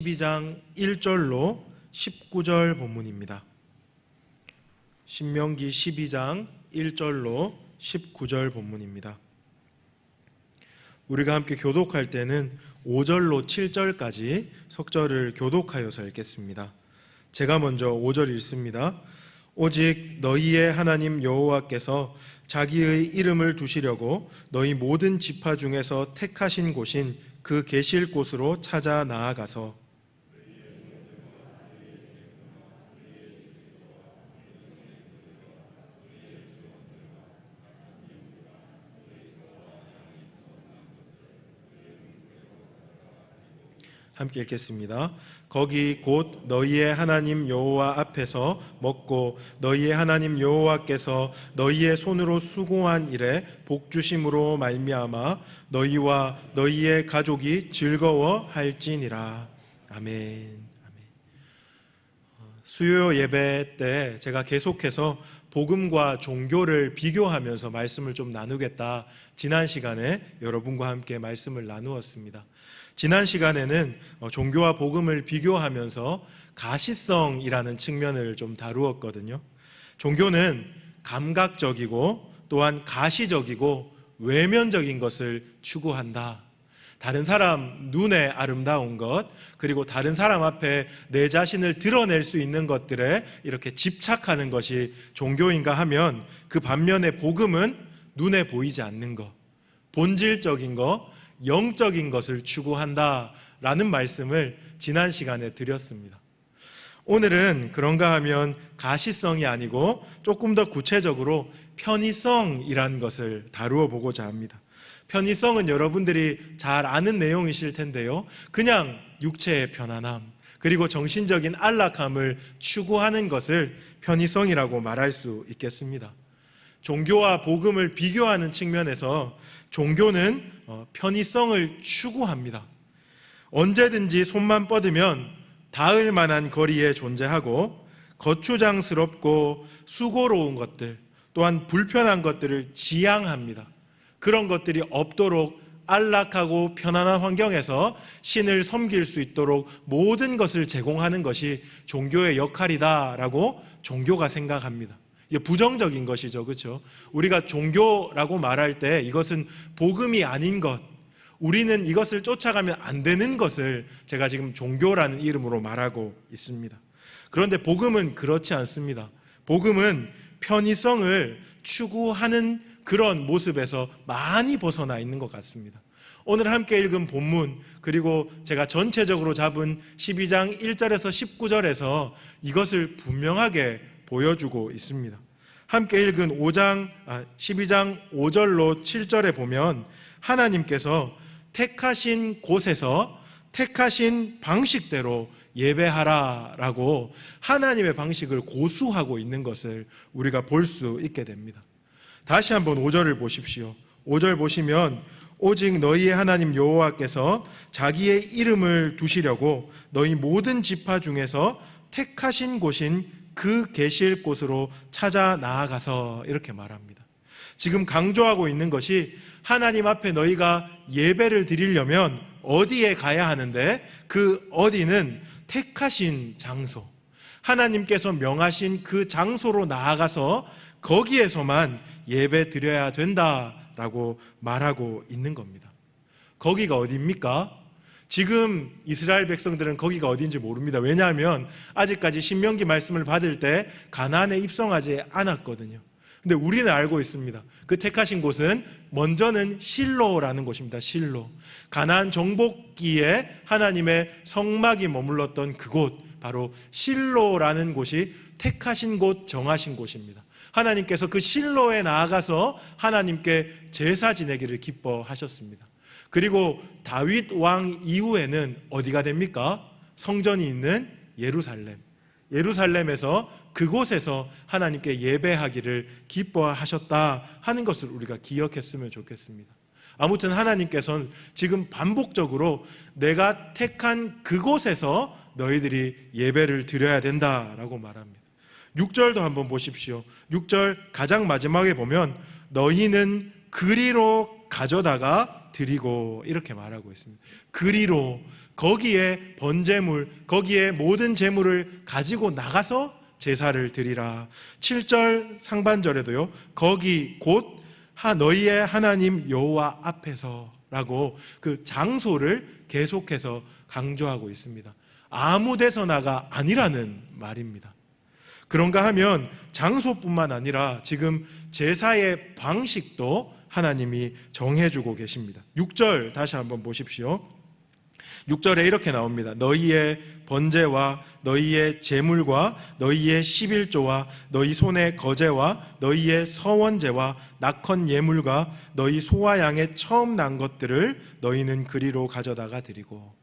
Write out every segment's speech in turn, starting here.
12장 1절로 19절 본문입니다. 신명기 12장 1절로 19절 본문입니다. 우리가 함께 교독할 때는 5절로 7절까지 석절을 교독하여서 읽겠습니다. 제가 먼저 5절 읽습니다. 오직 너희의 하나님 여호와께서 자기의 이름을 두시려고 너희 모든 지파 중에서 택하신 곳인 그 계실 곳으로 찾아 나아가서 함께 읽겠습니다. 거기 곧 너희의 하나님 여호와 앞에서 먹고 너희의 하나님 여호와께서 너희의 손으로 수고한 일에 복 주심으로 말미암아 너희와 너희의 가족이 즐거워할지니라. 아멘. 수요 예배 때 제가 계속해서 복음과 종교를 비교하면서 말씀을 좀 나누겠다. 지난 시간에 여러분과 함께 말씀을 나누었습니다. 지난 시간에는 종교와 복음을 비교하면서 가시성이라는 측면을 좀 다루었거든요. 종교는 감각적이고 또한 가시적이고 외면적인 것을 추구한다. 다른 사람 눈에 아름다운 것, 그리고 다른 사람 앞에 내 자신을 드러낼 수 있는 것들에 이렇게 집착하는 것이 종교인가 하면, 그 반면에 복음은 눈에 보이지 않는 것, 본질적인 것, 영적인 것을 추구한다라는 말씀을 지난 시간에 드렸습니다. 오늘은 그런가 하면 가시성이 아니고 조금 더 구체적으로 편의성이라는 것을 다루어 보고자 합니다. 편의성은 여러분들이 잘 아는 내용이실 텐데요, 그냥 육체의 편안함 그리고 정신적인 안락함을 추구하는 것을 편의성이라고 말할 수 있겠습니다. 종교와 복음을 비교하는 측면에서 종교는 편의성을 추구합니다. 언제든지 손만 뻗으면 닿을 만한 거리에 존재하고 거추장스럽고 수고로운 것들, 또한 불편한 것들을 지향합니다. 그런 것들이 없도록 안락하고 편안한 환경에서 신을 섬길 수 있도록 모든 것을 제공하는 것이 종교의 역할이다라고 종교가 생각합니다. 이게 부정적인 것이죠, 그렇죠? 우리가 종교라고 말할 때 이것은 복음이 아닌 것, 우리는 이것을 쫓아가면 안 되는 것을 제가 지금 종교라는 이름으로 말하고 있습니다. 그런데 복음은 그렇지 않습니다. 복음은 편의성을 추구하는 그런 모습에서 많이 벗어나 있는 것 같습니다. 오늘 함께 읽은 본문, 그리고 제가 전체적으로 잡은 12장 1절에서 19절에서 이것을 분명하게 보여주고 있습니다. 함께 읽은 12장 5절로 7절에 보면 하나님께서 택하신 곳에서 택하신 방식대로 예배하라라고 하나님의 방식을 고수하고 있는 것을 우리가 볼 수 있게 됩니다. 다시 한번 5절을 보십시오. 5절 보시면 오직 너희의 하나님 여호와께서 자기의 이름을 두시려고 너희 모든 지파 중에서 택하신 곳인 그 계실 곳으로 찾아 나아가서, 이렇게 말합니다. 지금 강조하고 있는 것이 하나님 앞에 너희가 예배를 드리려면 어디에 가야 하는데, 그 어디는 택하신 장소, 하나님께서 명하신 그 장소로 나아가서 거기에서만 예배 드려야 된다라고 말하고 있는 겁니다. 거기가 어디입니까? 지금 이스라엘 백성들은 거기가 어딘지 모릅니다. 왜냐하면 아직까지 신명기 말씀을 받을 때 가나안에 입성하지 않았거든요. 근데 우리는 알고 있습니다. 그 택하신 곳은 먼저는 실로라는 곳입니다. 실로. 가나안 정복기에 하나님의 성막이 머물렀던 그곳, 바로 실로라는 곳이 택하신 곳, 정하신 곳입니다. 하나님께서 그 실로에 나아가서 하나님께 제사 지내기를 기뻐하셨습니다. 그리고 다윗 왕 이후에는 어디가 됩니까? 성전이 있는 예루살렘. 예루살렘에서 그곳에서 하나님께 예배하기를 기뻐하셨다 하는 것을 우리가 기억했으면 좋겠습니다. 아무튼 하나님께서는 지금 반복적으로 내가 택한 그곳에서 너희들이 예배를 드려야 된다라고 말합니다. 6절도 한번 보십시오. 6절 가장 마지막에 보면 너희는 그리로 가져다가 드리고, 이렇게 말하고 있습니다. 그리로, 거기에 번제물, 거기에 모든 제물을 가지고 나가서 제사를 드리라. 7절 상반절에도요, 거기 곧 너희의 하나님 여호와 앞에서 라고 그 장소를 계속해서 강조하고 있습니다. 아무 데서나가 아니라는 말입니다. 그런가 하면 장소뿐만 아니라 지금 제사의 방식도 하나님이 정해주고 계십니다. 6절 다시 한번 보십시오. 6절에 이렇게 나옵니다. 너희의 번제와 너희의 제물과 너희의 11조와 너희 손의 거제와 너희의 서원제와 낙헌 예물과 너희 소와 양의 처음 난 것들을 너희는 그리로 가져다가 드리고.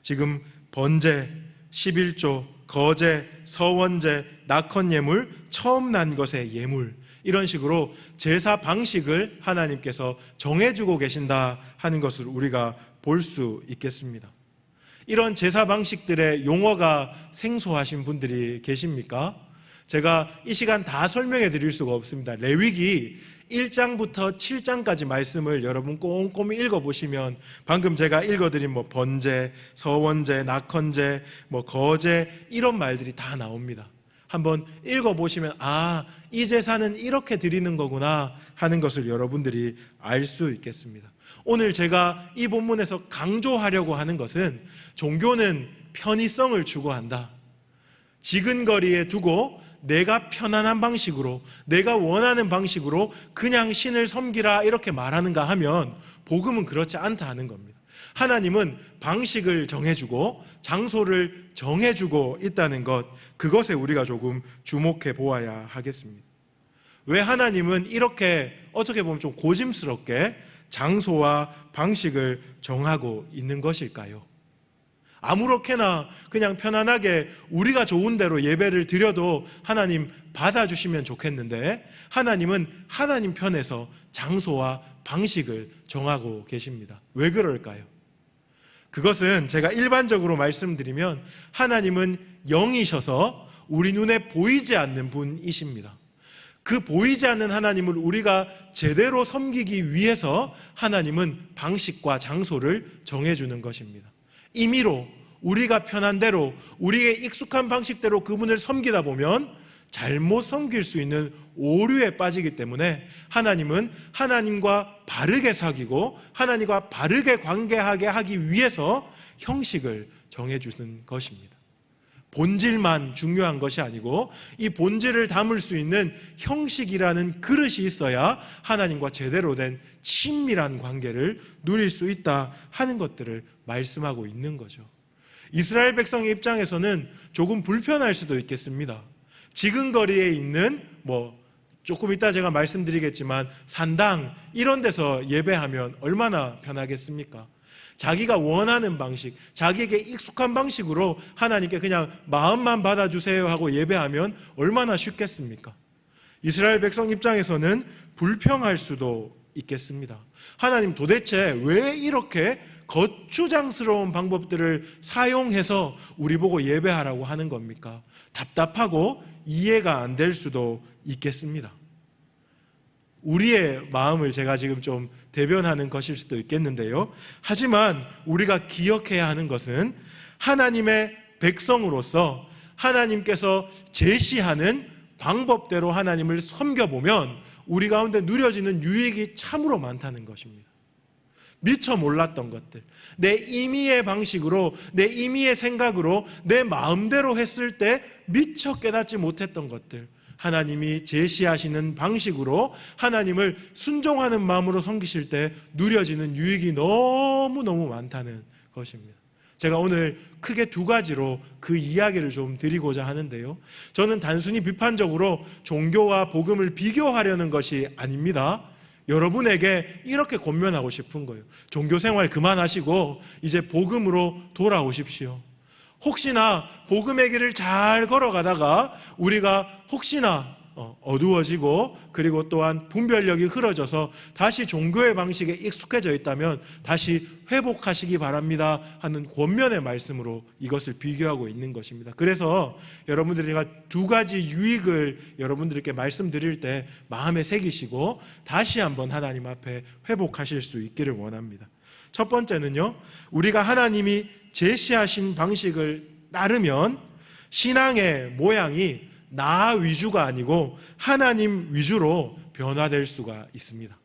지금 번제, 11조, 거제, 서원제, 낙헌 예물, 처음 난 것의 예물, 이런 식으로 제사 방식을 하나님께서 정해주고 계신다 하는 것을 우리가 볼 수 있겠습니다. 이런 제사 방식들의 용어가 생소하신 분들이 계십니까? 제가 이 시간 다 설명해 드릴 수가 없습니다. 레위기 1장부터 7장까지 말씀을 여러분 꼼꼼히 읽어보시면 방금 제가 읽어드린 번제, 서원제, 낙헌제, 거제, 이런 말들이 다 나옵니다. 한번 읽어보시면 이 제사는 이렇게 드리는 거구나 하는 것을 여러분들이 알 수 있겠습니다. 오늘 제가 이 본문에서 강조하려고 하는 것은 종교는 편의성을 추구한다. 지근거리에 두고 내가 편안한 방식으로, 내가 원하는 방식으로 그냥 신을 섬기라 이렇게 말하는가 하면 복음은 그렇지 않다 하는 겁니다. 하나님은 방식을 정해주고 장소를 정해주고 있다는 것, 그것에 우리가 조금 주목해 보아야 하겠습니다. 왜 하나님은 이렇게 어떻게 보면 좀 고짐스럽게 장소와 방식을 정하고 있는 것일까요? 아무렇게나 그냥 편안하게 우리가 좋은 대로 예배를 드려도 하나님 받아주시면 좋겠는데, 하나님은 하나님 편에서 장소와 방식을 정하고 계십니다. 왜 그럴까요? 그것은 제가 일반적으로 말씀드리면 하나님은 영이셔서 우리 눈에 보이지 않는 분이십니다. 그 보이지 않는 하나님을 우리가 제대로 섬기기 위해서 하나님은 방식과 장소를 정해주는 것입니다. 임의로 우리가 편한 대로 우리의 익숙한 방식대로 그분을 섬기다 보면 잘못 섬길 수 있는 오류에 빠지기 때문에 하나님은 하나님과 바르게 사귀고 하나님과 바르게 관계하게 하기 위해서 형식을 정해주는 것입니다. 본질만 중요한 것이 아니고 이 본질을 담을 수 있는 형식이라는 그릇이 있어야 하나님과 제대로 된 친밀한 관계를 누릴 수 있다 하는 것들을 말씀하고 있는 거죠. 이스라엘 백성의 입장에서는 조금 불편할 수도 있겠습니다. 지근거리에 있는 조금 이따 제가 말씀드리겠지만 산당 이런 데서 예배하면 얼마나 편하겠습니까? 자기가 원하는 방식, 자기에게 익숙한 방식으로 하나님께 그냥 마음만 받아주세요 하고 예배하면 얼마나 쉽겠습니까? 이스라엘 백성 입장에서는 불평할 수도 있겠습니다. 하나님 도대체 왜 이렇게 거추장스러운 방법들을 사용해서 우리 보고 예배하라고 하는 겁니까? 답답하고 이해가 안 될 수도 있겠습니다. 우리의 마음을 제가 지금 좀 대변하는 것일 수도 있겠는데요. 하지만 우리가 기억해야 하는 것은 하나님의 백성으로서 하나님께서 제시하는 방법대로 하나님을 섬겨보면 우리 가운데 누려지는 유익이 참으로 많다는 것입니다. 미처 몰랐던 것들, 내 임의의 방식으로, 내 임의의 생각으로, 내 마음대로 했을 때 미처 깨닫지 못했던 것들, 하나님이 제시하시는 방식으로 하나님을 순종하는 마음으로 섬기실 때 누려지는 유익이 너무너무 많다는 것입니다. 제가 오늘 크게 두 가지로 그 이야기를 좀 드리고자 하는데요. 저는 단순히 비판적으로 종교와 복음을 비교하려는 것이 아닙니다. 여러분에게 이렇게 권면하고 싶은 거예요. 종교 생활 그만하시고 이제 복음으로 돌아오십시오. 혹시나 복음의 길을 잘 걸어가다가 우리가 혹시나 어두워지고 그리고 또한 분별력이 흐려져서 다시 종교의 방식에 익숙해져 있다면 다시 회복하시기 바랍니다 하는 권면의 말씀으로 이것을 비교하고 있는 것입니다. 그래서 여러분들이 제가 두 가지 유익을 여러분들께 말씀드릴 때 마음에 새기시고 다시 한번 하나님 앞에 회복하실 수 있기를 원합니다. 첫 번째는요, 우리가 하나님이 제시하신 방식을 따르면 신앙의 모양이 나 위주가 아니고 하나님 위주로 변화될 수가 있습니다.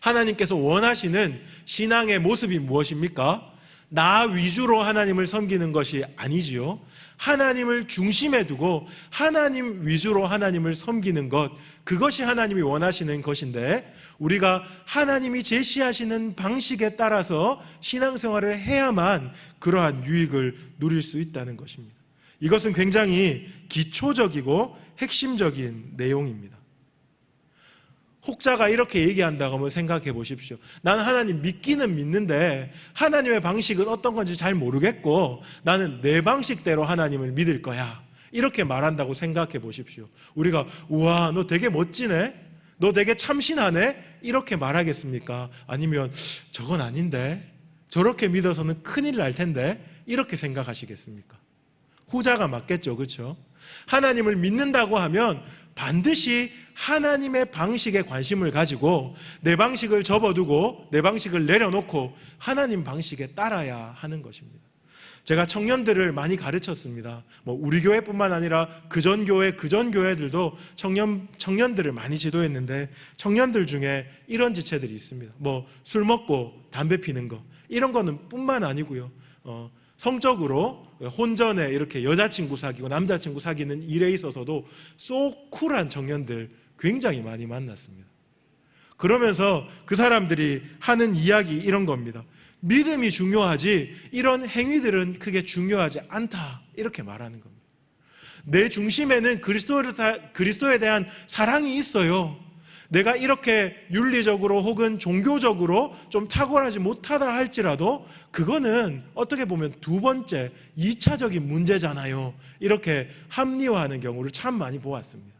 하나님께서 원하시는 신앙의 모습이 무엇입니까? 나 위주로 하나님을 섬기는 것이 아니지요. 하나님을 중심에 두고 하나님 위주로 하나님을 섬기는 것, 그것이 하나님이 원하시는 것인데, 우리가 하나님이 제시하시는 방식에 따라서 신앙생활을 해야만 그러한 유익을 누릴 수 있다는 것입니다. 이것은 굉장히 기초적이고 핵심적인 내용입니다. 혹자가 이렇게 얘기한다고 한번 생각해 보십시오. 나는 하나님 믿기는 믿는데 하나님의 방식은 어떤 건지 잘 모르겠고 나는 내 방식대로 하나님을 믿을 거야, 이렇게 말한다고 생각해 보십시오. 우리가 우와, 너 되게 멋지네, 너 되게 참신하네, 이렇게 말하겠습니까? 아니면 저건 아닌데, 저렇게 믿어서는 큰일 날 텐데, 이렇게 생각하시겠습니까? 후자가 맞겠죠, 그렇죠? 하나님을 믿는다고 하면 반드시 하나님의 방식에 관심을 가지고 내 방식을 접어두고 내 방식을 내려놓고 하나님 방식에 따라야 하는 것입니다. 제가 청년들을 많이 가르쳤습니다. 우리 교회뿐만 아니라 그전 교회들도 청년들을 많이 지도했는데, 청년들 중에 이런 지체들이 있습니다. 술 먹고 담배 피는 거, 이런 거는 뿐만 아니고요, 성적으로 혼전에 이렇게 여자친구 사귀고 남자친구 사귀는 일에 있어서도 쏙 쿨한 청년들 굉장히 많이 만났습니다. 그러면서 그 사람들이 하는 이야기 이런 겁니다. 믿음이 중요하지 이런 행위들은 크게 중요하지 않다, 이렇게 말하는 겁니다. 내 중심에는 그리스도에 대한 사랑이 있어요. 내가 이렇게 윤리적으로 혹은 종교적으로 좀 탁월하지 못하다 할지라도 그거는 어떻게 보면 두 번째, 2차적인 문제잖아요, 이렇게 합리화하는 경우를 참 많이 보았습니다.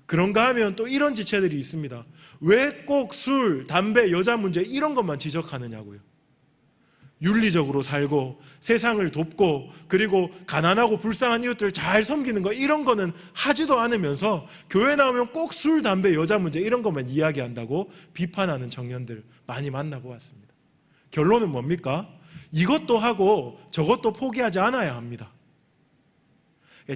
그런가 하면 또 이런 지체들이 있습니다. 왜 꼭 술, 담배, 여자 문제 이런 것만 지적하느냐고요. 윤리적으로 살고 세상을 돕고 그리고 가난하고 불쌍한 이웃들 잘 섬기는 거, 이런 거는 하지도 않으면서 교회 나오면 꼭 술, 담배, 여자 문제 이런 것만 이야기한다고 비판하는 청년들 많이 만나보았습니다. 결론은 뭡니까? 이것도 하고 저것도 포기하지 않아야 합니다.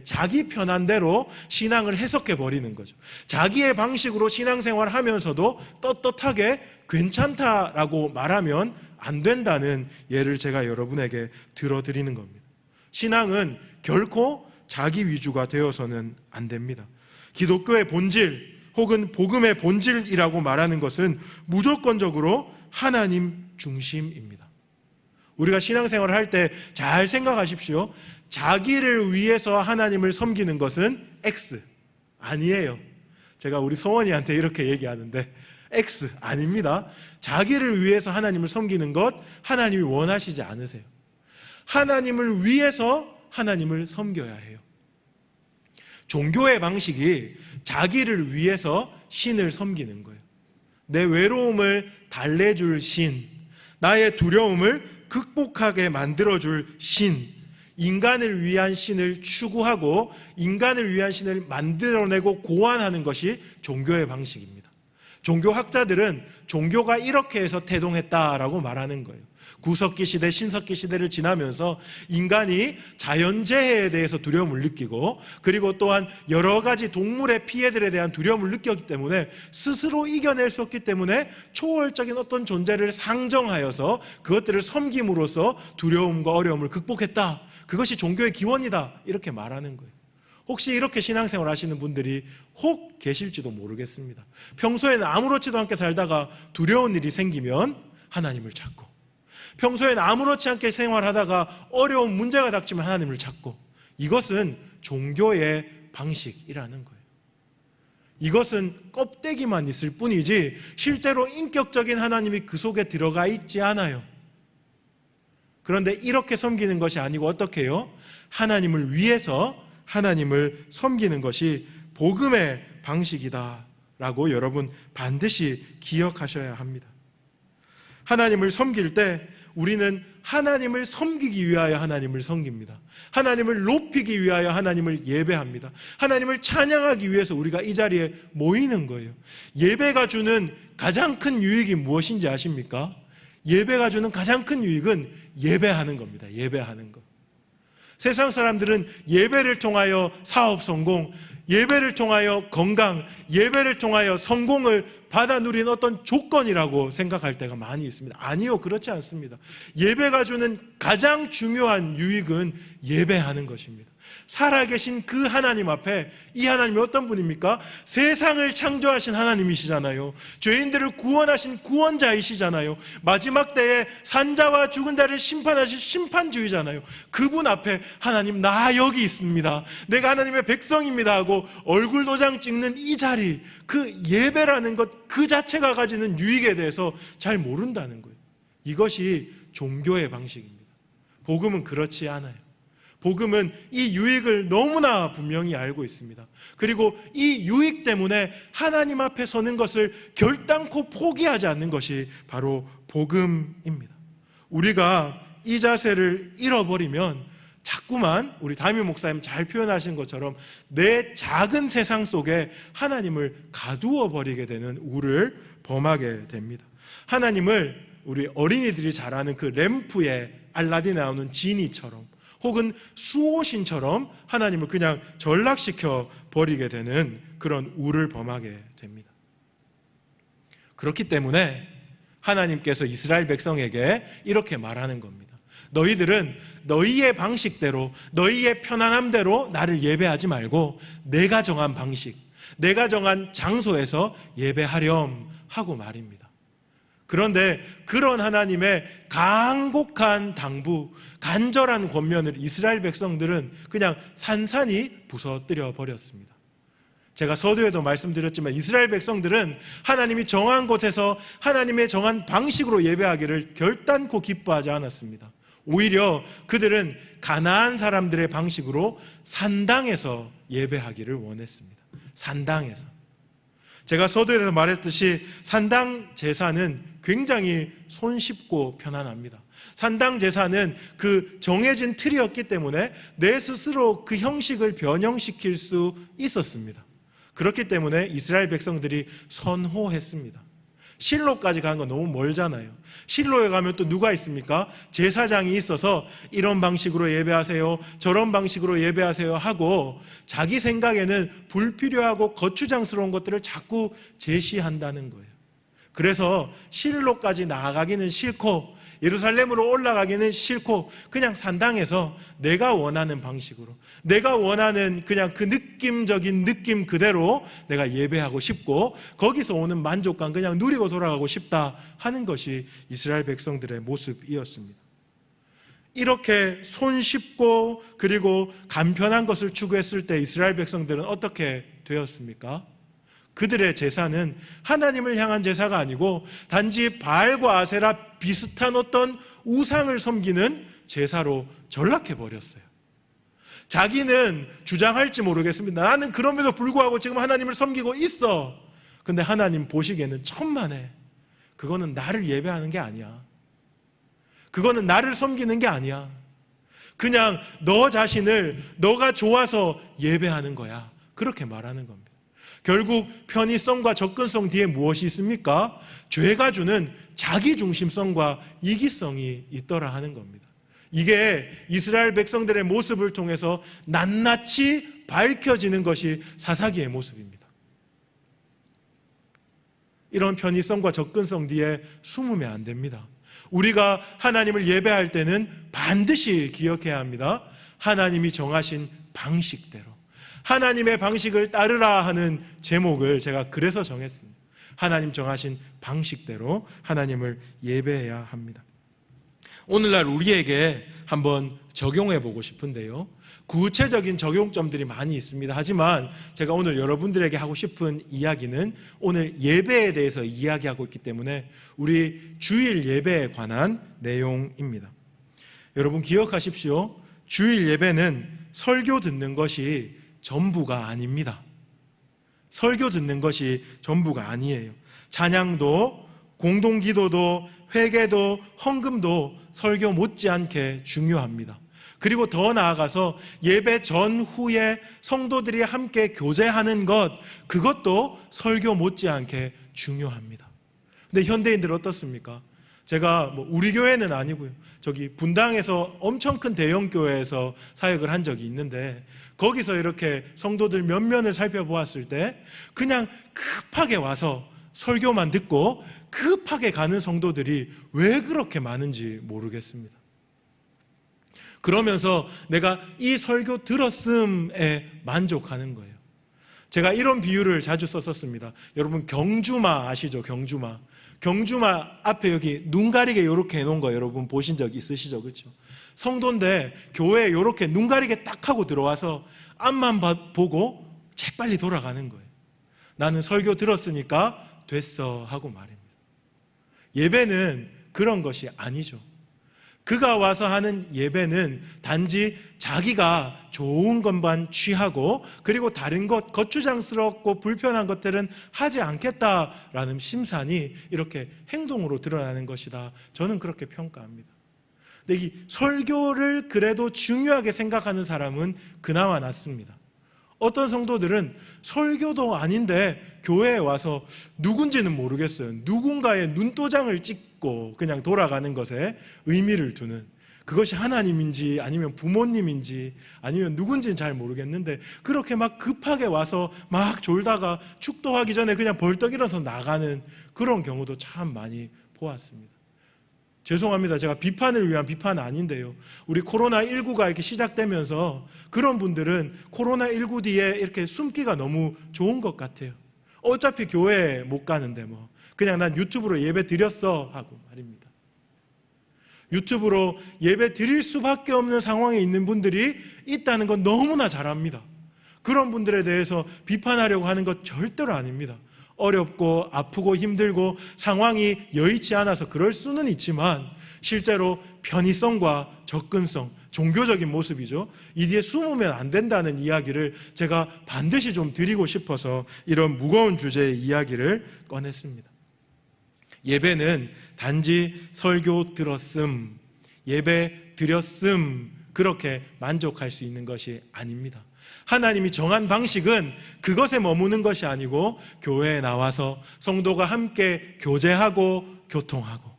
자기 편한 대로 신앙을 해석해 버리는 거죠. 자기의 방식으로 신앙생활을 하면서도 떳떳하게 괜찮다라고 말하면 안 된다는 예를 제가 여러분에게 들어드리는 겁니다. 신앙은 결코 자기 위주가 되어서는 안 됩니다. 기독교의 본질 혹은 복음의 본질이라고 말하는 것은 무조건적으로 하나님 중심입니다. 우리가 신앙생활을 할 때 잘 생각하십시오. 자기를 위해서 하나님을 섬기는 것은 X 아니에요. 제가 우리 서원이한테 이렇게 얘기하는데 X 아닙니다. 자기를 위해서 하나님을 섬기는 것 하나님이 원하시지 않으세요. 하나님을 위해서 하나님을 섬겨야 해요. 종교의 방식이 자기를 위해서 신을 섬기는 거예요. 내 외로움을 달래줄 신, 나의 두려움을 극복하게 만들어줄 신, 인간을 위한 신을 추구하고 인간을 위한 신을 만들어내고 고안하는 것이 종교의 방식입니다. 종교학자들은 종교가 이렇게 해서 태동했다라고 말하는 거예요. 구석기 시대, 신석기 시대를 지나면서 인간이 자연재해에 대해서 두려움을 느끼고 그리고 또한 여러 가지 동물의 피해들에 대한 두려움을 느꼈기 때문에 스스로 이겨낼 수 없기 때문에 초월적인 어떤 존재를 상정하여서 그것들을 섬김으로써 두려움과 어려움을 극복했다. 그것이 종교의 기원이다. 이렇게 말하는 거예요. 혹시 이렇게 신앙생활 하시는 분들이 혹 계실지도 모르겠습니다. 평소에는 아무렇지도 않게 살다가 두려운 일이 생기면 하나님을 찾고, 평소에는 아무렇지 않게 생활하다가 어려운 문제가 닥치면 하나님을 찾고, 이것은 종교의 방식이라는 거예요. 이것은 껍데기만 있을 뿐이지 실제로 인격적인 하나님이 그 속에 들어가 있지 않아요. 그런데 이렇게 섬기는 것이 아니고 어떻게 해요? 하나님을 위해서 하나님을 섬기는 것이 복음의 방식이다라고 여러분 반드시 기억하셔야 합니다. 하나님을 섬길 때 우리는 하나님을 섬기기 위하여 하나님을 섬깁니다. 하나님을 높이기 위하여 하나님을 예배합니다. 하나님을 찬양하기 위해서 우리가 이 자리에 모이는 거예요. 예배가 주는 가장 큰 유익이 무엇인지 아십니까? 예배가 주는 가장 큰 유익은 예배하는 겁니다. 예배하는 것. 세상 사람들은 예배를 통하여 사업 성공, 예배를 통하여 건강, 예배를 통하여 성공을 받아 누린 어떤 조건이라고 생각할 때가 많이 있습니다. 아니요, 그렇지 않습니다. 예배가 주는 가장 중요한 유익은 예배하는 것입니다. 살아계신 그 하나님 앞에, 이 하나님이 어떤 분입니까? 세상을 창조하신 하나님이시잖아요. 죄인들을 구원하신 구원자이시잖아요. 마지막 때에 산자와 죽은 자를 심판하실 심판주의잖아요. 그분 앞에 하나님, 나 여기 있습니다, 내가 하나님의 백성입니다 하고 얼굴 도장 찍는 이 자리, 그 예배라는 것 그 자체가 가지는 유익에 대해서 잘 모른다는 거예요. 이것이 종교의 방식입니다. 복음은 그렇지 않아요. 복음은 이 유익을 너무나 분명히 알고 있습니다. 그리고 이 유익 때문에 하나님 앞에 서는 것을 결단코 포기하지 않는 것이 바로 복음입니다. 우리가 이 자세를 잃어버리면 자꾸만 우리 담임 목사님 잘 표현하신 것처럼 내 작은 세상 속에 하나님을 가두어 버리게 되는 우를 범하게 됩니다. 하나님을 우리 어린이들이 잘 아는 그 램프에 알라딘에 나오는 지니처럼 혹은 수호신처럼 하나님을 그냥 전락시켜 버리게 되는 그런 우를 범하게 됩니다. 그렇기 때문에 하나님께서 이스라엘 백성에게 이렇게 말하는 겁니다. 너희들은 너희의 방식대로, 너희의 편안함대로 나를 예배하지 말고 내가 정한 방식, 내가 정한 장소에서 예배하렴 하고 말입니다. 그런데 그런 하나님의 간곡한 당부, 간절한 권면을 이스라엘 백성들은 그냥 산산이 부서뜨려 버렸습니다. 제가 서두에도 말씀드렸지만 이스라엘 백성들은 하나님이 정한 곳에서 하나님의 정한 방식으로 예배하기를 결단코 기뻐하지 않았습니다. 오히려 그들은 가나안 사람들의 방식으로 산당에서 예배하기를 원했습니다. 산당에서. 제가 서두에서 말했듯이 산당 제사는 굉장히 손쉽고 편안합니다. 산당 제사는 그 정해진 틀이었기 때문에 내 스스로 그 형식을 변형시킬 수 있었습니다. 그렇기 때문에 이스라엘 백성들이 선호했습니다. 실로까지 가는 건 너무 멀잖아요. 실로에 가면 또 누가 있습니까? 제사장이 있어서 이런 방식으로 예배하세요, 저런 방식으로 예배하세요 하고 자기 생각에는 불필요하고 거추장스러운 것들을 자꾸 제시한다는 거예요. 그래서 실로까지 나아가기는 싫고 예루살렘으로 올라가기는 싫고 그냥 산당에서 내가 원하는 방식으로, 내가 원하는 그냥 그 느낌적인 느낌 그대로 내가 예배하고 싶고 거기서 오는 만족감 그냥 누리고 돌아가고 싶다 하는 것이 이스라엘 백성들의 모습이었습니다. 이렇게 손쉽고 그리고 간편한 것을 추구했을 때 이스라엘 백성들은 어떻게 되었습니까? 그들의 제사는 하나님을 향한 제사가 아니고 단지 바알과 아세라 비슷한 어떤 우상을 섬기는 제사로 전락해버렸어요. 자기는 주장할지 모르겠습니다. 나는 그럼에도 불구하고 지금 하나님을 섬기고 있어. 근데 하나님 보시기에는 천만에 그거는 나를 예배하는 게 아니야. 그거는 나를 섬기는 게 아니야. 그냥 너 자신을 너가 좋아서 예배하는 거야. 그렇게 말하는 겁니다. 결국 편의성과 접근성 뒤에 무엇이 있습니까? 죄가 주는 자기중심성과 이기성이 있더라 하는 겁니다. 이게 이스라엘 백성들의 모습을 통해서 낱낱이 밝혀지는 것이 사사기의 모습입니다. 이런 편의성과 접근성 뒤에 숨으면 안 됩니다. 우리가 하나님을 예배할 때는 반드시 기억해야 합니다. 하나님이 정하신 방식대로 하나님의 방식을 따르라 하는 제목을 제가 그래서 정했습니다. 하나님 정하신 방식대로 하나님을 예배해야 합니다. 오늘날 우리에게 한번 적용해 보고 싶은데요, 구체적인 적용점들이 많이 있습니다. 하지만 제가 오늘 여러분들에게 하고 싶은 이야기는 오늘 예배에 대해서 이야기하고 있기 때문에 우리 주일 예배에 관한 내용입니다. 여러분 기억하십시오. 주일 예배는 설교 듣는 것이 전부가 아닙니다. 설교 듣는 것이 전부가 아니에요. 찬양도 공동기도도 회개도 헌금도 설교 못지않게 중요합니다. 그리고 더 나아가서 예배 전후에 성도들이 함께 교제하는 것, 그것도 설교 못지않게 중요합니다. 근데 현대인들 어떻습니까? 제가 우리 교회는 아니고요, 저기 분당에서 엄청 큰 대형 교회에서 사역을 한 적이 있는데, 거기서 이렇게 성도들 면면을 살펴보았을 때 그냥 급하게 와서 설교만 듣고 급하게 가는 성도들이 왜 그렇게 많은지 모르겠습니다. 그러면서 내가 이 설교 들었음에 만족하는 거예요. 제가 이런 비유를 자주 썼었습니다. 여러분 경주마 아시죠? 경주마 앞에 여기 눈 가리게 이렇게 해놓은 거 여러분 보신 적 있으시죠? 그렇죠? 성도인데 교회에 이렇게 눈 가리게 딱 하고 들어와서 앞만 보고 재빨리 돌아가는 거예요. 나는 설교 들었으니까 됐어 하고 말입니다. 예배는 그런 것이 아니죠. 그가 와서 하는 예배는 단지 자기가 좋은 것만 취하고, 그리고 다른 것, 거추장스럽고 불편한 것들은 하지 않겠다라는 심산이 이렇게 행동으로 드러나는 것이다. 저는 그렇게 평가합니다. 근데 이 설교를 그래도 중요하게 생각하는 사람은 그나마 낫습니다. 어떤 성도들은 설교도 아닌데 교회에 와서 누군지는 모르겠어요, 누군가의 눈도장을 찍고 그냥 돌아가는 것에 의미를 두는, 그것이 하나님인지 아니면 부모님인지 아니면 누군지는 잘 모르겠는데 그렇게 막 급하게 와서 막 졸다가 축도하기 전에 그냥 벌떡 일어서 나가는 그런 경우도 참 많이 보았습니다. 죄송합니다. 제가 비판을 위한 비판은 아닌데요, 우리 코로나19가 이렇게 시작되면서 그런 분들은 코로나19 뒤에 이렇게 숨기가 너무 좋은 것 같아요. 어차피 교회 못 가는데 그냥 난 유튜브로 예배 드렸어 하고 말입니다. 유튜브로 예배 드릴 수밖에 없는 상황에 있는 분들이 있다는 건 너무나 잘 압니다. 그런 분들에 대해서 비판하려고 하는 것 절대로 아닙니다. 어렵고 아프고 힘들고 상황이 여의치 않아서 그럴 수는 있지만 실제로 편의성과 접근성, 종교적인 모습이죠, 이 뒤에 숨으면 안 된다는 이야기를 제가 반드시 좀 드리고 싶어서 이런 무거운 주제의 이야기를 꺼냈습니다. 예배는 단지 설교 들었음, 예배 드렸음 그렇게 만족할 수 있는 것이 아닙니다. 하나님이 정한 방식은 그것에 머무는 것이 아니고 교회에 나와서 성도가 함께 교제하고 교통하고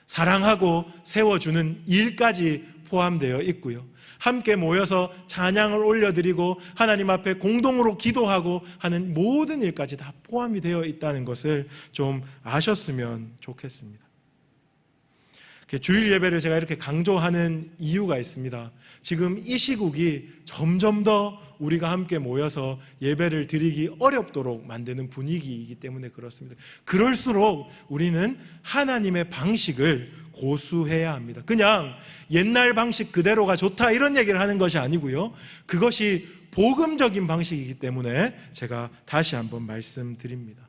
사랑하고 세워주는 일까지 포함되어 있고요, 함께 모여서 찬양을 올려드리고 하나님 앞에 공동으로 기도하고 하는 모든 일까지 다 포함이 되어 있다는 것을 좀 아셨으면 좋겠습니다. 주일 예배를 제가 이렇게 강조하는 이유가 있습니다. 지금 이 시국이 점점 더 우리가 함께 모여서 예배를 드리기 어렵도록 만드는 분위기이기 때문에 그렇습니다. 그럴수록 우리는 하나님의 방식을 고수해야 합니다. 그냥 옛날 방식 그대로가 좋다 이런 얘기를 하는 것이 아니고요, 그것이 복음적인 방식이기 때문에 제가 다시 한번 말씀드립니다.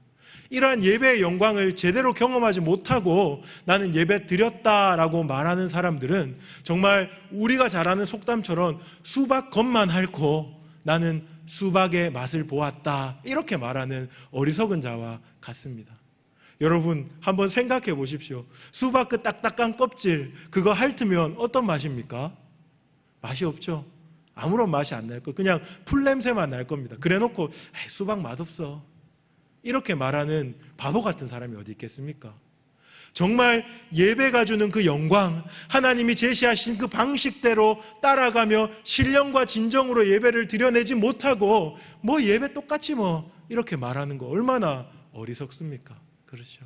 이러한 예배의 영광을 제대로 경험하지 못하고 나는 예배 드렸다라고 말하는 사람들은 정말 우리가 잘 아는 속담처럼 수박 겉만 핥고 나는 수박의 맛을 보았다 이렇게 말하는 어리석은 자와 같습니다. 여러분 한번 생각해 보십시오. 수박 그 딱딱한 껍질 그거 핥으면 어떤 맛입니까? 맛이 없죠. 아무런 맛이 안 날 거, 그냥 풀 냄새만 날 겁니다. 그래놓고 수박 맛없어 이렇게 말하는 바보 같은 사람이 어디 있겠습니까? 정말 예배가 주는 그 영광, 하나님이 제시하신 그 방식대로 따라가며 신령과 진정으로 예배를 드려내지 못하고 예배 똑같이 이렇게 말하는 거 얼마나 어리석습니까? 그렇죠.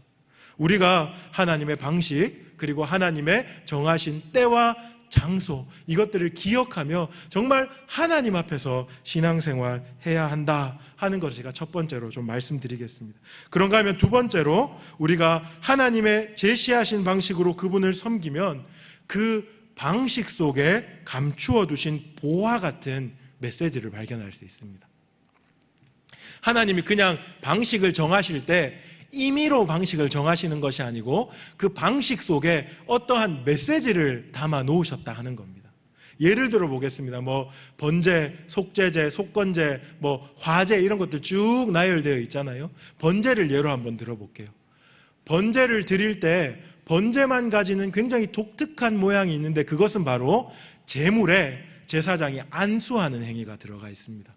우리가 하나님의 방식 그리고 하나님의 정하신 때와 장소 이것들을 기억하며 정말 하나님 앞에서 신앙생활 해야 한다 하는 것을 제가 첫 번째로 좀 말씀드리겠습니다. 그런가 하면 두 번째로 우리가 하나님의 제시하신 방식으로 그분을 섬기면 그 방식 속에 감추어 두신 보화 같은 메시지를 발견할 수 있습니다. 하나님이 그냥 방식을 정하실 때 임의로 방식을 정하시는 것이 아니고 그 방식 속에 어떠한 메시지를 담아 놓으셨다 하는 겁니다. 예를 들어 보겠습니다. 번제, 속죄제, 속건제, 화제 이런 것들 쭉 나열되어 있잖아요. 번제를 예로 한번 들어볼게요. 번제를 드릴 때 번제만 가지는 굉장히 독특한 모양이 있는데 그것은 바로 제물에 제사장이 안수하는 행위가 들어가 있습니다.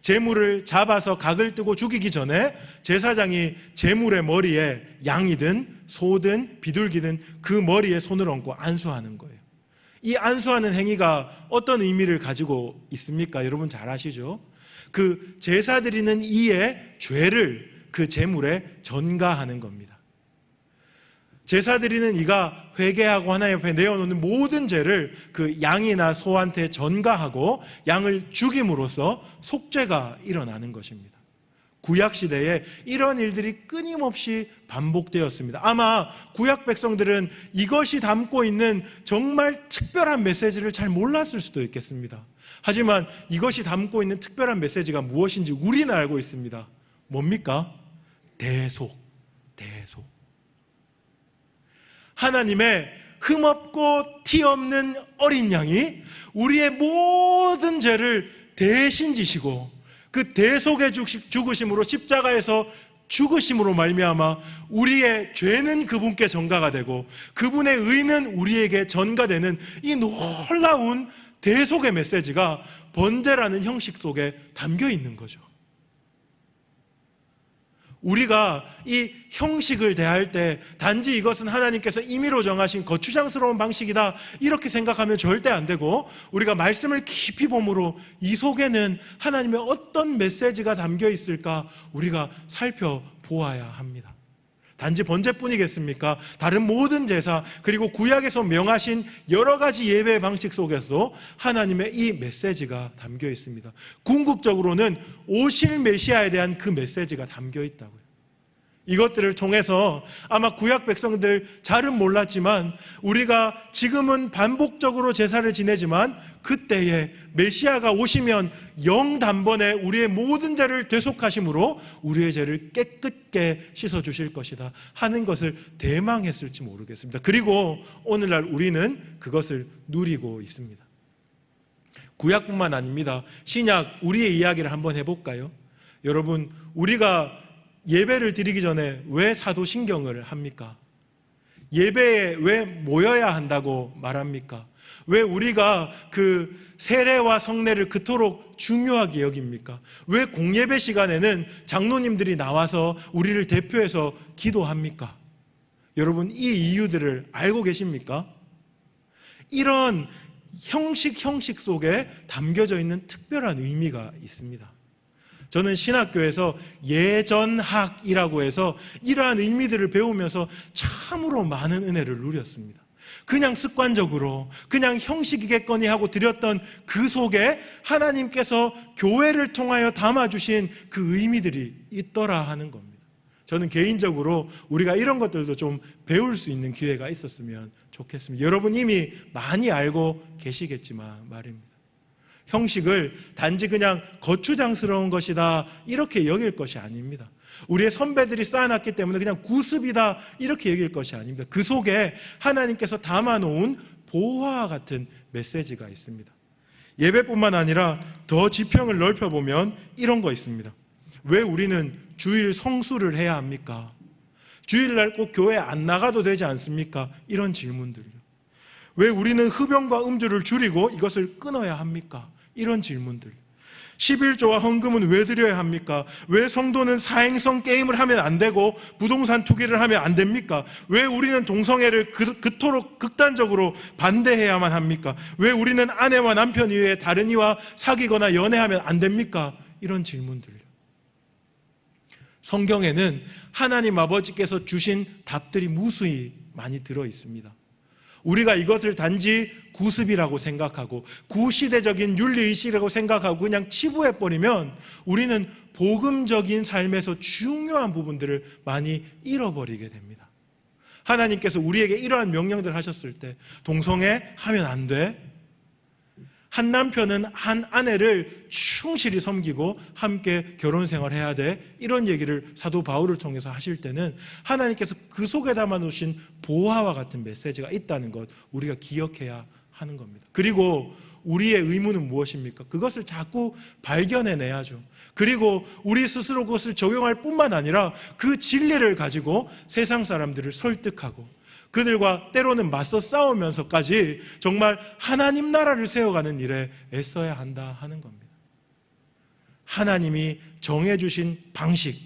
제물을 잡아서 각을 뜨고 죽이기 전에 제사장이 제물의 머리에 양이든 소든 비둘기든 그 머리에 손을 얹고 안수하는 거예요. 이 안수하는 행위가 어떤 의미를 가지고 있습니까? 여러분 잘 아시죠? 그 제사 드리는 이의 죄를 그 제물에 전가하는 겁니다. 제사 드리는 이가 회개하고 하나님 앞에 내어놓는 모든 죄를 그 양이나 소한테 전가하고 양을 죽임으로써 속죄가 일어나는 것입니다. 구약시대에 이런 일들이 끊임없이 반복되었습니다. 아마 구약 백성들은 이것이 담고 있는 정말 특별한 메시지를 잘 몰랐을 수도 있겠습니다. 하지만 이것이 담고 있는 특별한 메시지가 무엇인지 우리는 알고 있습니다. 뭡니까? 대속. 하나님의 흠없고 티없는 어린 양이 우리의 모든 죄를 대신 지시고 그 대속의 죽으심으로 십자가에서 죽으심으로 말미암아 우리의 죄는 그분께 전가가 되고 그분의 의는 우리에게 전가되는 이 놀라운 대속의 메시지가 번제라는 형식 속에 담겨 있는 거죠. 우리가 이 형식을 대할 때 단지 이것은 하나님께서 임의로 정하신 거추장스러운 방식이다 이렇게 생각하면 절대 안 되고, 우리가 말씀을 깊이 보므로 이 속에는 하나님의 어떤 메시지가 담겨 있을까 우리가 살펴보아야 합니다. 단지 번제뿐이겠습니까? 다른 모든 제사 그리고 구약에서 명하신 여러 가지 예배 방식 속에서 하나님의 이 메시지가 담겨 있습니다. 궁극적으로는 오실 메시아에 대한 그 메시지가 담겨 있다고요. 이것들을 통해서 아마 구약 백성들 잘은 몰랐지만 우리가 지금은 반복적으로 제사를 지내지만 그때에 메시아가 오시면 영단번에 우리의 모든 죄를 되속하심으로 우리의 죄를 깨끗게 씻어주실 것이다 하는 것을 대망했을지 모르겠습니다. 그리고 오늘날 우리는 그것을 누리고 있습니다. 구약뿐만 아닙니다. 신약 우리의 이야기를 한번 해볼까요? 여러분, 우리가 예배를 드리기 전에 왜 사도신경을 합니까? 예배에 왜 모여야 한다고 말합니까? 왜 우리가 그 세례와 성례를 그토록 중요하게 여깁니까? 왜 공예배 시간에는 장로님들이 나와서 우리를 대표해서 기도합니까? 여러분, 이 이유들을 알고 계십니까? 이런 형식 속에 담겨져 있는 특별한 의미가 있습니다. 저는 신학교에서 예전학이라고 해서 이러한 의미들을 배우면서 참으로 많은 은혜를 누렸습니다. 그냥 습관적으로 그냥 형식이겠거니 하고 드렸던 그 속에 하나님께서 교회를 통하여 담아주신 그 의미들이 있더라 하는 겁니다. 저는 개인적으로 우리가 이런 것들도 좀 배울 수 있는 기회가 있었으면 좋겠습니다. 여러분 이미 많이 알고 계시겠지만 말입니다. 형식을 단지 그냥 거추장스러운 것이다 이렇게 여길 것이 아닙니다. 우리의 선배들이 쌓아놨기 때문에 그냥 구습이다 이렇게 여길 것이 아닙니다. 그 속에 하나님께서 담아놓은 보화와 같은 메시지가 있습니다. 예배뿐만 아니라 더 지평을 넓혀보면 이런 거 있습니다. 왜 우리는 주일 성수를 해야 합니까? 주일날 꼭 교회 안 나가도 되지 않습니까? 이런 질문들요. 왜 우리는 흡연과 음주를 줄이고 이것을 끊어야 합니까? 이런 질문들. 11조와 헌금은 왜 드려야 합니까? 왜 성도는 사행성 게임을 하면 안 되고 부동산 투기를 하면 안 됩니까? 왜 우리는 동성애를 그토록 극단적으로 반대해야만 합니까? 왜 우리는 아내와 남편 이외에 다른 이와 사귀거나 연애하면 안 됩니까? 이런 질문들. 성경에는 하나님 아버지께서 주신 답들이 무수히 많이 들어 있습니다. 우리가 이것을 단지 구습이라고 생각하고 구시대적인 윤리의식이라고 생각하고 그냥 치부해버리면 우리는 복음적인 삶에서 중요한 부분들을 많이 잃어버리게 됩니다. 하나님께서 우리에게 이러한 명령들을 하셨을 때 동성애 하면 안 돼. 한 남편은 한 아내를 충실히 섬기고 함께 결혼생활해야 돼. 이런 얘기를 사도 바울을 통해서 하실 때는 하나님께서 그 속에 담아놓으신 보화와 같은 메시지가 있다는 것 우리가 기억해야 하는 겁니다. 그리고 우리의 의무는 무엇입니까? 그것을 자꾸 발견해내야죠. 그리고 우리 스스로 그것을 적용할 뿐만 아니라 그 진리를 가지고 세상 사람들을 설득하고 그들과 때로는 맞서 싸우면서까지 정말 하나님 나라를 세워가는 일에 애써야 한다 하는 겁니다. 하나님이 정해주신 방식,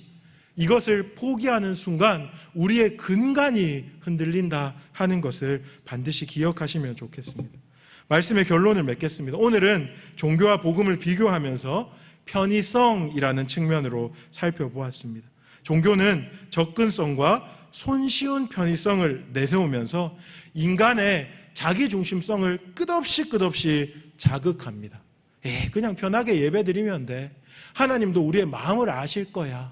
이것을 포기하는 순간 우리의 근간이 흔들린다 하는 것을 반드시 기억하시면 좋겠습니다. 말씀의 결론을 맺겠습니다. 오늘은 종교와 복음을 비교하면서 편의성이라는 측면으로 살펴보았습니다. 종교는 접근성과 손쉬운 편의성을 내세우면서 인간의 자기중심성을 끝없이 자극합니다. 그냥 편하게 예배드리면 돼. 하나님도 우리의 마음을 아실 거야.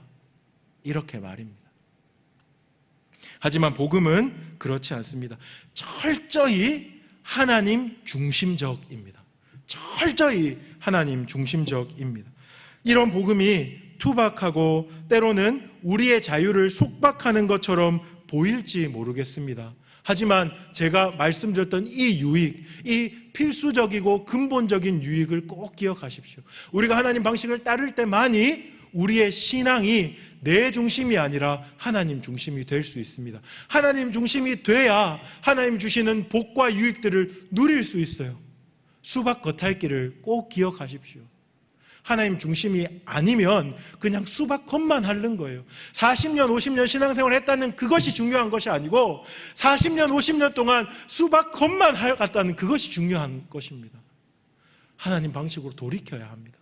이렇게 말입니다. 하지만 복음은 그렇지 않습니다. 철저히 하나님 중심적입니다. 철저히 하나님 중심적입니다. 이런 복음이 투박하고 때로는 우리의 자유를 속박하는 것처럼 보일지 모르겠습니다. 하지만 제가 말씀드렸던 이 유익, 이 필수적이고 근본적인 유익을 꼭 기억하십시오. 우리가 하나님 방식을 따를 때만이 우리의 신앙이 내 중심이 아니라 하나님 중심이 될 수 있습니다. 하나님 중심이 돼야 하나님 주시는 복과 유익들을 누릴 수 있어요. 수박 겉핥기를 꼭 기억하십시오. 하나님 중심이 아니면 그냥 수박 겉만 핥는 거예요. 40년, 50년 신앙생활을 했다는 그것이 중요한 것이 아니고 40년, 50년 동안 수박 겉만 핥았다는 그것이 중요한 것입니다. 하나님 방식으로 돌이켜야 합니다.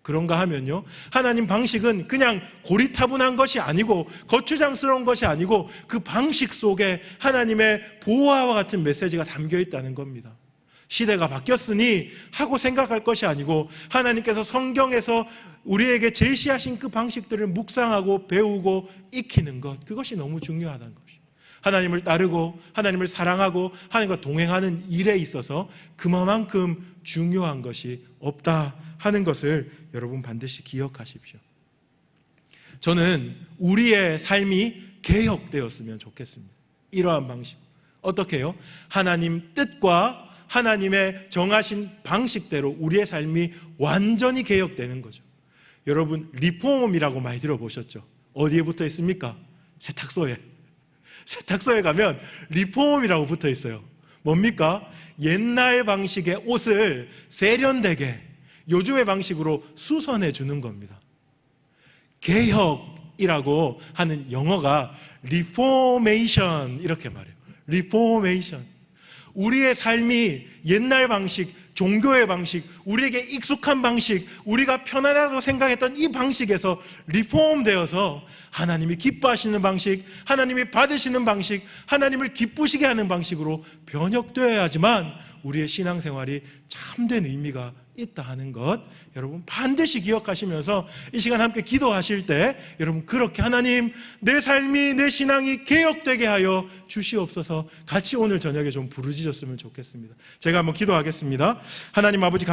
그런가 하면요, 하나님 방식은 그냥 고리타분한 것이 아니고 거추장스러운 것이 아니고 그 방식 속에 하나님의 보호와 같은 메시지가 담겨 있다는 겁니다. 시대가 바뀌었으니 하고 생각할 것이 아니고 하나님께서 성경에서 우리에게 제시하신 그 방식들을 묵상하고 배우고 익히는 것, 그것이 너무 중요하다는 것입니다. 하나님을 따르고 하나님을 사랑하고 하나님과 동행하는 일에 있어서 그만큼 중요한 것이 없다 하는 것을 여러분 반드시 기억하십시오. 저는 우리의 삶이 개혁되었으면 좋겠습니다. 이러한 방식. 어떻게 해요? 하나님 뜻과 하나님의 정하신 방식대로 우리의 삶이 완전히 개혁되는 거죠. 여러분, 리폼이라고 많이 들어보셨죠? 어디에 붙어 있습니까? 세탁소에. 세탁소에 가면 리폼이라고 붙어 있어요. 뭡니까? 옛날 방식의 옷을 세련되게 요즘의 방식으로 수선해 주는 겁니다. 개혁이라고 하는 영어가 리포메이션 이렇게 말해요. 리포메이션. 우리의 삶이 옛날 방식, 종교의 방식, 우리에게 익숙한 방식, 우리가 편안하다고 생각했던 이 방식에서 리폼되어서 하나님이 기뻐하시는 방식, 하나님이 받으시는 방식, 하나님을 기쁘시게 하는 방식으로 변혁되어야지만 우리의 신앙생활이 참된 의미가 있다 하는 것, 여러분 반드시 기억하시면서 이 시간 함께 기도하실 때 여러분 그렇게 하나님, 내 삶이, 내 신앙이 개혁되게 하여 주시옵소서 같이 오늘 저녁에 좀 부르짖었으면 좋겠습니다. 제가 한번 기도하겠습니다. 하나님 아버지,